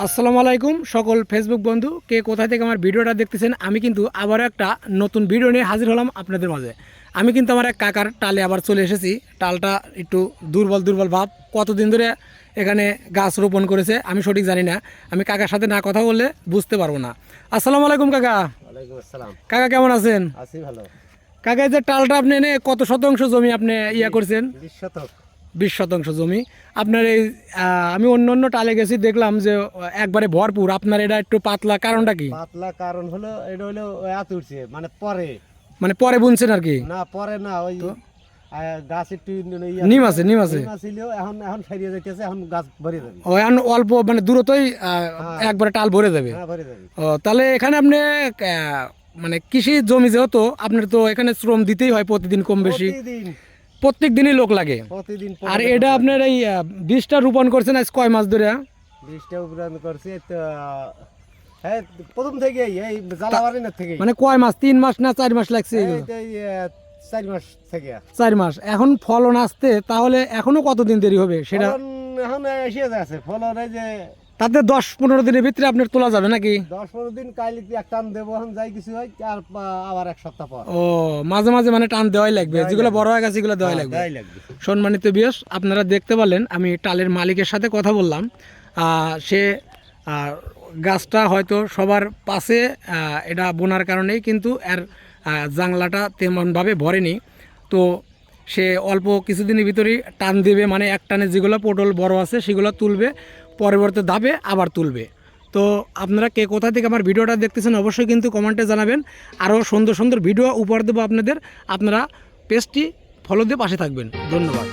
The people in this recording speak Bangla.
আসসালামু আলাইকুম সকল ফেসবুক বন্ধু কে কোথা থেকে আমার ভিডিওটা দেখতেছেন। আমি কিন্তু আবার একটা নতুন ভিডিও নিয়ে হাজির হলাম আপনাদের মাঝে। আমি কিন্তু আমার এক কাকার টালে আবার চলে এসেছি। টালটা একটু দুর্বল দুর্বল ভাব, কতদিন ধরে এখানে গাছ রোপণ করেছে আমি সঠিক জানি না। আমি কাকার সাথে না কথা বললে বুঝতে পারবো না। আসসালামু আলাইকুম কাকা। ওয়ালাইকুম আসসালাম। কাকা কেমন আছেন? আছি ভালো। কাকা এই যে টালটা আপনি এনে কত শতাংশ জমি আপনি করছেন? 20 শতক। 20 শতাংশ জমি আপনার এই আমি অন্য অন্য টালে গেছি, দেখলাম যে একবারে ভরপুর। আপনার এটা একটু পাতলা, কারণটা কি? পাতলা কারণ হলো এটা হলো এত উঠছে মানে পরে বুনছেন আর কি? না পরে না, ওই গাছ একটু নিম আছে ছিল, এখন এখন সারিয়ে যাইতেছে, এখন গাছ ভরে যাবে। ও এখন অল্প মানে দূরত্বই একবারে টাল ভরে যাবে। হ্যাঁ ভরে যাবে। ও তাহলে এখানে আপনি মানে কৃষি জমি যেহেতু আপনার তো এখানে শ্রম দিতেই হয় প্রতিদিন কম বেশি, প্রত্যেক দিনই লোক লাগে। প্রতিদিন। আর এটা আপনার এই বীজটা রোপণ করছেন আজ কয় মাস ধরে? বীজটা রোপণ করছি তো হ্যাঁ প্রথম থেকে এই জালাবাড়ির থেকে। মানে কয় মাস, 3 মাস না 4 মাস লাগছে? 4 মাস থেকে। 4 মাস। এখন ফলন আসতে তাহলে এখনো কতদিন দেরি হবে সেটা? এখন এসে যাচ্ছে ফলন, এই যে তাতে 10-15 দিনের ভিতরে আপনার তোলা যাবে নাকি? 10-15 দিন কাইলে এক টান দেবো, এখন যাই কিছু হয় আর আবার এক সপ্তাহ পর। ও মাঝে মাঝে মানে টান দেওয়াই লাগবে, যেগুলো বড় হয়ে গেছে এগুলো দেওয়াই লাগবে। সম্মানিত ভিউয়ার্স, আপনারা দেখতে পারলেন আমি টালের মালিকের সাথে কথা বললাম। সে গাছটা হয়তো সবার পাশে এটা বোনার কারণেই কিন্তু এর জাংলাটা তেমনভাবে ভরেনি। তো সে অল্প কিছুদিনের ভিতরেই টান দেবে, মানে এক টানে যেগুলো পটল বড় আছে সেগুলো তুলবে, পরবর্তী ধাপে আবার তুলবে। তো আপনারা কে কোথা থেকে আমার ভিডিওটা দেখতেছেন অবশ্যই কিন্তু কমেন্টে জানাবেন। আরও সুন্দর সুন্দর ভিডিও উপহার দেবো আপনাদের। আপনারা পেজটি ফলো দিয়ে পাশে থাকবেন। ধন্যবাদ।